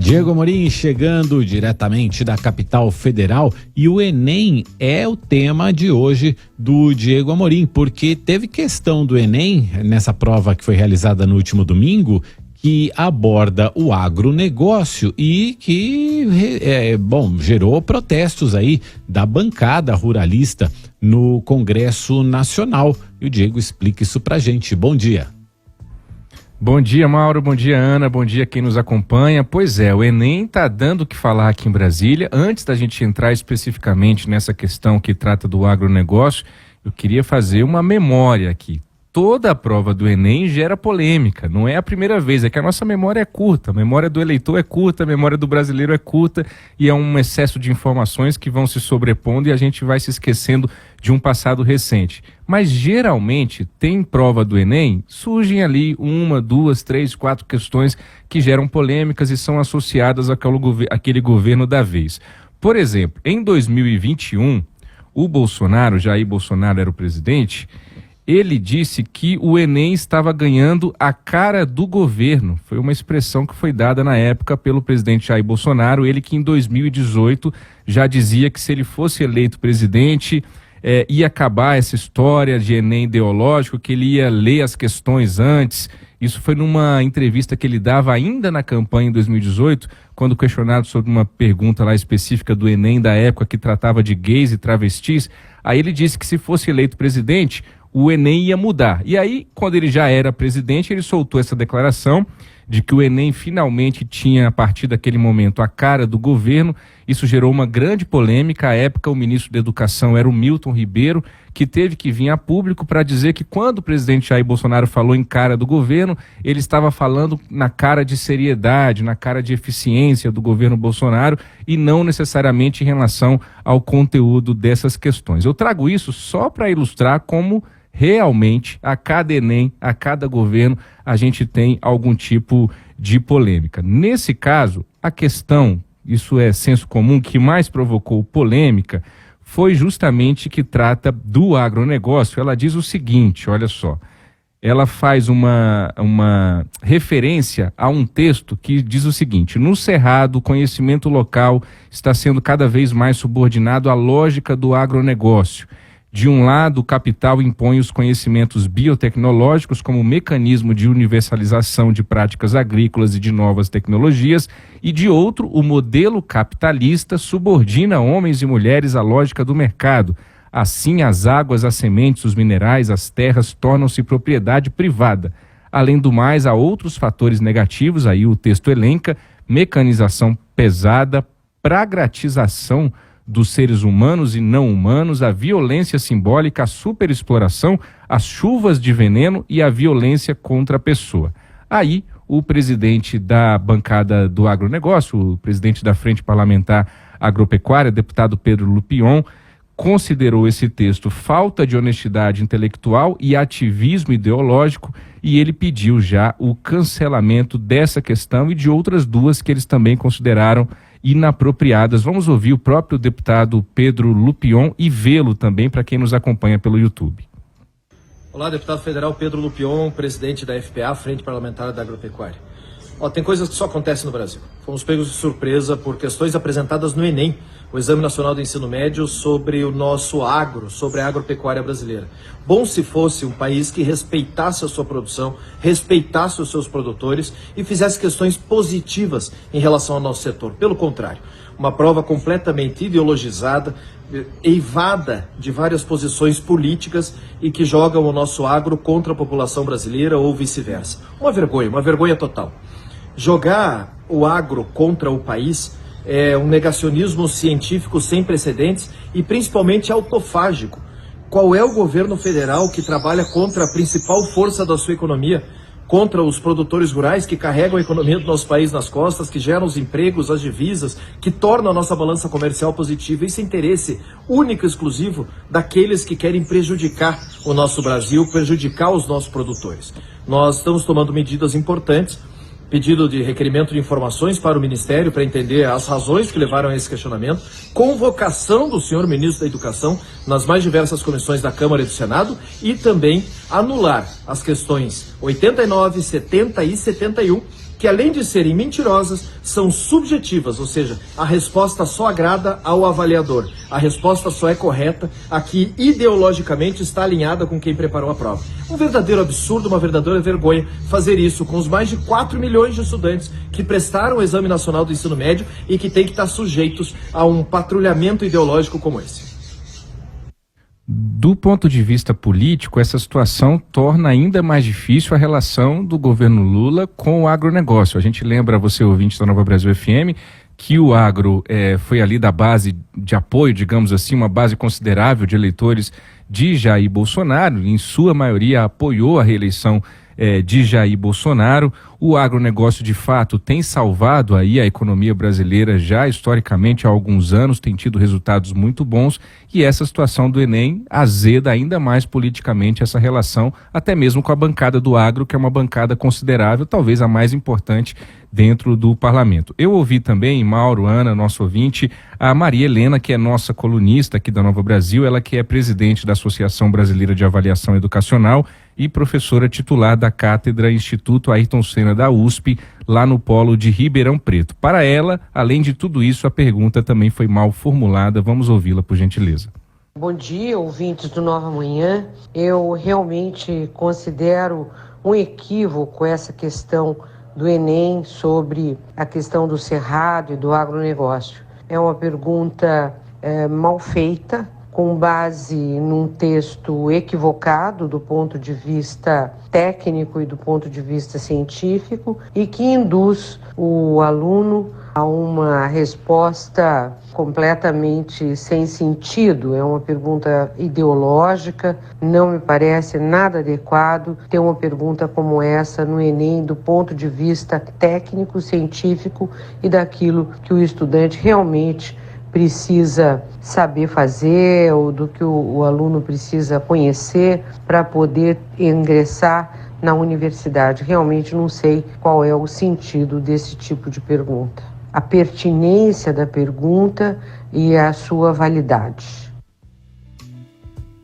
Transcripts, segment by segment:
Diego Amorim chegando diretamente da capital federal, e o Enem é o tema de hoje do Diego Amorim, porque teve questão do Enem nessa prova que foi realizada no último domingo, que aborda o agronegócio e que, gerou protestos aí da bancada ruralista no Congresso Nacional. E o Diego explica isso pra gente. Bom dia. Bom dia, Mauro, bom dia, Ana, bom dia quem nos acompanha. Pois é, o Enem está dando o que falar aqui em Brasília. Antes da gente entrar especificamente nessa questão que trata do agronegócio, eu queria fazer uma memória aqui. Toda a prova do Enem gera polêmica, não é a primeira vez, é que a nossa memória é curta, a memória do eleitor é curta, a memória do brasileiro é curta e é um excesso de informações que vão se sobrepondo e a gente vai se esquecendo de um passado recente. Mas geralmente tem prova do Enem, surgem ali 1, 2, 3, 4 questões que geram polêmicas e são associadas àquele governo da vez. Por exemplo, em 2021, o Bolsonaro, Jair Bolsonaro era o presidente. Ele disse que o Enem estava ganhando a cara do governo. Foi uma expressão que foi dada na época pelo presidente Jair Bolsonaro. Ele que em 2018 já dizia que se ele fosse eleito presidente, ia acabar essa história de Enem ideológico, que ele ia ler as questões antes. Isso foi numa entrevista que ele dava ainda na campanha em 2018, quando questionado sobre uma pergunta lá específica do Enem da época que tratava de gays e travestis. Aí ele disse que se fosse eleito presidente, o Enem ia mudar. E aí, quando ele já era presidente, ele soltou essa declaração de que o Enem finalmente tinha, a partir daquele momento, a cara do governo. Isso gerou uma grande polêmica. À época, o ministro da Educação era o Milton Ribeiro, que teve que vir a público para dizer que quando o presidente Jair Bolsonaro falou em cara do governo, ele estava falando na cara de seriedade, na cara de eficiência do governo Bolsonaro e não necessariamente em relação ao conteúdo dessas questões. Eu trago isso só para ilustrar como realmente, a cada Enem, a cada governo, a gente tem algum tipo de polêmica. Nesse caso, a questão, isso é senso comum, que mais provocou polêmica foi justamente que trata do agronegócio. Ela diz o seguinte, olha só, ela faz uma referência a um texto que diz o seguinte: no Cerrado, o conhecimento local está sendo cada vez mais subordinado à lógica do agronegócio. De um lado, o capital impõe os conhecimentos biotecnológicos como mecanismo de universalização de práticas agrícolas e de novas tecnologias, e de outro, o modelo capitalista subordina homens e mulheres à lógica do mercado. Assim, as águas, as sementes, os minerais, as terras tornam-se propriedade privada. Além do mais, há outros fatores negativos, aí o texto elenca: mecanização pesada, pragmatização dos seres humanos e não humanos, a violência simbólica, a superexploração, as chuvas de veneno e a violência contra a pessoa. Aí, o presidente da bancada do agronegócio, o presidente da Frente Parlamentar Agropecuária, deputado Pedro Lupion, considerou esse texto falta de honestidade intelectual e ativismo ideológico, e ele pediu já o cancelamento dessa questão e de outras duas que eles também consideraram inapropriadas. Vamos ouvir o próprio deputado Pedro Lupion e vê-lo também para quem nos acompanha pelo YouTube. Olá, deputado federal Pedro Lupion, presidente da FPA, Frente Parlamentar da Agropecuária. Tem coisas que só acontecem no Brasil. Fomos pegos de surpresa por questões apresentadas no Enem, o Exame Nacional do Ensino Médio, sobre o nosso agro, sobre a agropecuária brasileira. Bom se fosse um país que respeitasse a sua produção, respeitasse os seus produtores e fizesse questões positivas em relação ao nosso setor. Pelo contrário, uma prova completamente ideologizada, eivada de várias posições políticas e que jogam o nosso agro contra a população brasileira ou vice-versa. Uma vergonha total. Jogar o agro contra o país é um negacionismo científico sem precedentes e principalmente autofágico. Qual é o governo federal que trabalha contra a principal força da sua economia, contra os produtores rurais que carregam a economia do nosso país nas costas, que geram os empregos, as divisas, que tornam a nossa balança comercial positiva? Esse é interesse único e exclusivo daqueles que querem prejudicar o nosso Brasil, prejudicar os nossos produtores. Nós estamos tomando medidas importantes, pedido de requerimento de informações para o Ministério para entender as razões que levaram a esse questionamento, convocação do senhor Ministro da Educação nas mais diversas comissões da Câmara e do Senado e também anular as questões 89, 70 e 71 que além de serem mentirosas, são subjetivas, ou seja, a resposta só agrada ao avaliador, a resposta só é correta a que ideologicamente está alinhada com quem preparou a prova. Um verdadeiro absurdo, uma verdadeira vergonha fazer isso com os mais de 4 milhões de estudantes que prestaram o Exame Nacional do Ensino Médio e que têm que estar sujeitos a um patrulhamento ideológico como esse. Do ponto de vista político, essa situação torna ainda mais difícil a relação do governo Lula com o agronegócio. A gente lembra, você ouvinte da Nova Brasil FM, que o agro foi ali da base de apoio, digamos assim, uma base considerável de eleitores de Jair Bolsonaro, em sua maioria apoiou a reeleição de Jair Bolsonaro. O agronegócio, de fato, tem salvado aí a economia brasileira já historicamente há alguns anos, tem tido resultados muito bons, e essa situação do Enem azeda ainda mais politicamente essa relação, até mesmo com a bancada do agro, que é uma bancada considerável, talvez a mais importante dentro do parlamento. Eu ouvi também, Mauro, Ana, nosso ouvinte, a Maria Helena, que é nossa colunista aqui da Nova Brasil, ela que é presidente da Associação Brasileira de Avaliação Educacional e professora titular da Cátedra Instituto Ayrton Senna da USP, lá no polo de Ribeirão Preto. Para ela, além de tudo isso, a pergunta também foi mal formulada. Vamos ouvi-la, por gentileza. Bom dia, ouvintes do Nova Manhã. Eu realmente considero um equívoco essa questão do Enem sobre a questão do cerrado e do agronegócio. É uma pergunta mal feita, com base num texto equivocado do ponto de vista técnico e do ponto de vista científico e que induz o aluno a uma resposta completamente sem sentido. É uma pergunta ideológica, não me parece nada adequado ter uma pergunta como essa no Enem do ponto de vista técnico, científico e daquilo que o estudante realmente precisa saber fazer ou do que o aluno precisa conhecer para poder ingressar na universidade. Realmente não sei qual é o sentido desse tipo de pergunta. A pertinência da pergunta e a sua validade.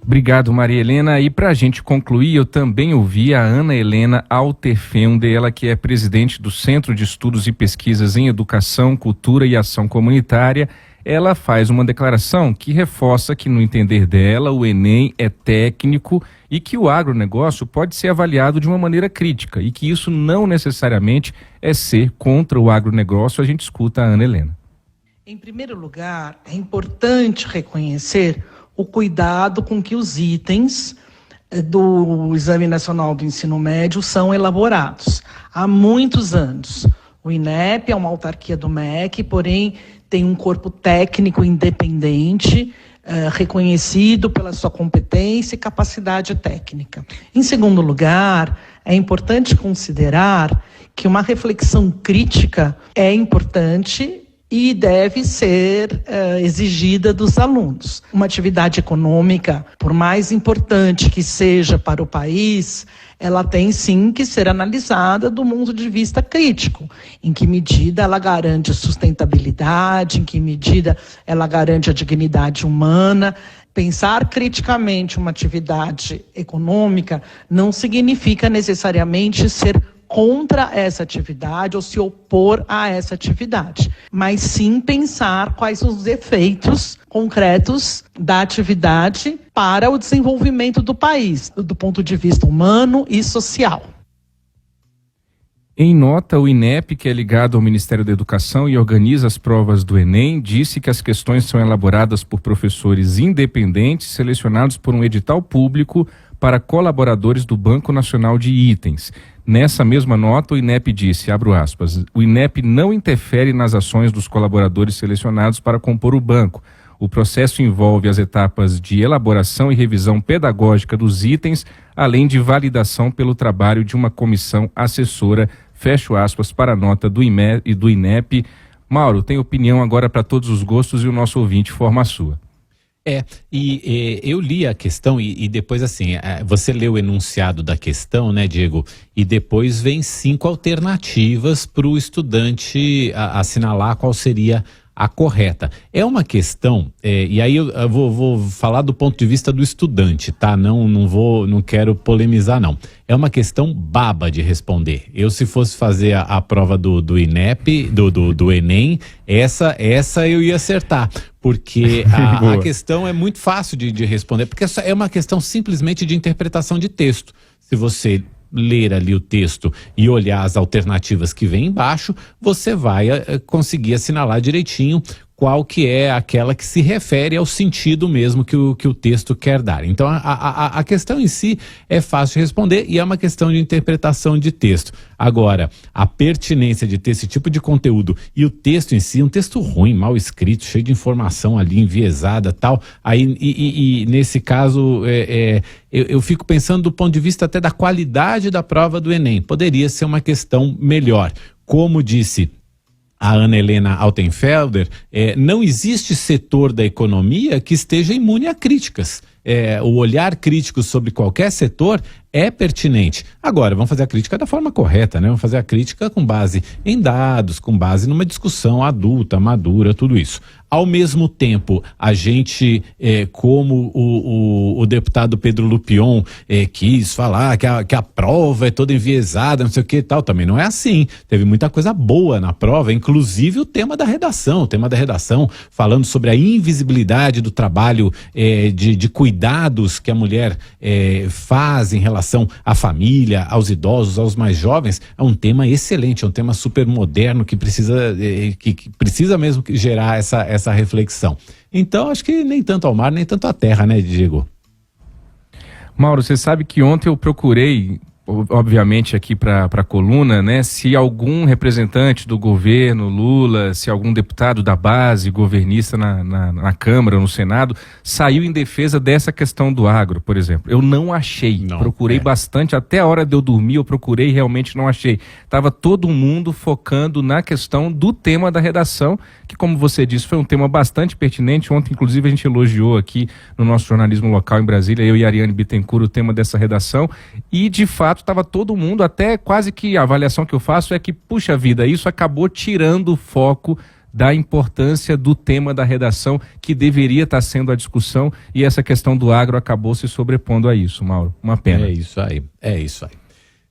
Obrigado, Maria Helena. E para a gente concluir, eu também ouvi a Ana Helena Alterfelde, ela que é presidente do Centro de Estudos e Pesquisas em Educação, Cultura e Ação Comunitária. Ela faz uma declaração que reforça que, no entender dela, o Enem é técnico e que o agronegócio pode ser avaliado de uma maneira crítica e que isso não necessariamente é ser contra o agronegócio. A gente escuta a Ana Helena. Em primeiro lugar, é importante reconhecer o cuidado com que os itens do Exame Nacional do Ensino Médio são elaborados há muitos anos. O INEP é uma autarquia do MEC, porém tem um corpo técnico independente, reconhecido pela sua competência e capacidade técnica. Em segundo lugar, é importante considerar que uma reflexão crítica é importante e deve ser exigida dos alunos. Uma atividade econômica, por mais importante que seja para o país, ela tem sim que ser analisada do ponto de vista crítico. Em que medida ela garante sustentabilidade, em que medida ela garante a dignidade humana. Pensar criticamente uma atividade econômica não significa necessariamente ser contra essa atividade ou se opor a essa atividade, mas sim pensar quais são os efeitos concretos da atividade para o desenvolvimento do país, do ponto de vista humano e social. Em nota, o INEP, que é ligado ao Ministério da Educação e organiza as provas do Enem, disse que as questões são elaboradas por professores independentes selecionados por um edital público para colaboradores do Banco Nacional de Itens. Nessa mesma nota, o INEP disse, abro aspas, o INEP não interfere nas ações dos colaboradores selecionados para compor o banco. O processo envolve as etapas de elaboração e revisão pedagógica dos itens, além de validação pelo trabalho de uma comissão assessora, fecho aspas, para a nota do INEP. Mauro, tem opinião agora para todos os gostos e o nosso ouvinte forma a sua. Eu li a questão e depois assim, você lê o enunciado da questão, né, Diego? E depois vem 5 alternativas para o estudante assinalar qual seria a correta. É uma questão, e aí eu vou falar do ponto de vista do estudante, tá? Não quero polemizar, não. É uma questão baba de responder. Eu, se fosse fazer a prova do INEP, do Enem, essa eu ia acertar. Porque a questão é muito fácil de responder, porque é uma questão simplesmente de interpretação de texto. Se você ler ali o texto e olhar as alternativas que vem embaixo, você vai conseguir assinalar direitinho qual que é aquela que se refere ao sentido mesmo que o texto quer dar. Então a questão em si é fácil de responder e é uma questão de interpretação de texto. Agora, a pertinência de ter esse tipo de conteúdo e o texto em si, um texto ruim, mal escrito, cheio de informação ali, enviesada, tal, aí e nesse caso eu fico pensando do ponto de vista até da qualidade da prova do Enem. Poderia ser uma questão melhor. Como disse a Ana Helena Altenfelder, não existe setor da economia que esteja imune a críticas. O olhar crítico sobre qualquer setor é pertinente. Agora, vamos fazer a crítica da forma correta, né? Vamos fazer a crítica com base em dados, com base numa discussão adulta, madura, tudo isso. Ao mesmo tempo, a gente, como o deputado Pedro Lupion quis falar que a prova é toda enviesada, não sei o que e tal, também não é assim. Teve muita coisa boa na prova, inclusive o tema da redação. Falando sobre a invisibilidade do trabalho de cuidados que a mulher faz em relação à família, aos idosos, aos mais jovens. É um tema excelente, é um tema super moderno que precisa mesmo gerar essa reflexão. Então, acho que nem tanto ao mar, nem tanto à terra, né, Diego? Mauro, você sabe que ontem eu procurei, obviamente aqui para a coluna, né, se algum representante do governo Lula, se algum deputado da base governista na Câmara, no Senado, saiu em defesa dessa questão do agro, por exemplo. Eu não achei, procurei bastante, até a hora de eu dormir eu procurei e realmente não achei. Tava todo mundo focando na questão do tema da redação, que, como você disse, foi um tema bastante pertinente. Ontem, inclusive, a gente elogiou aqui no nosso jornalismo local em Brasília, eu e a Ariane Bittencourt, o tema dessa redação, e de fato estava todo mundo, até quase que a avaliação que eu faço é que, puxa vida, isso acabou tirando o foco da importância do tema da redação, que deveria estar sendo a discussão, e essa questão do agro acabou se sobrepondo a isso, Mauro. Uma pena. É isso aí.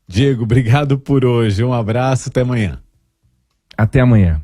Diego, obrigado por hoje. Um abraço, até amanhã. Até amanhã.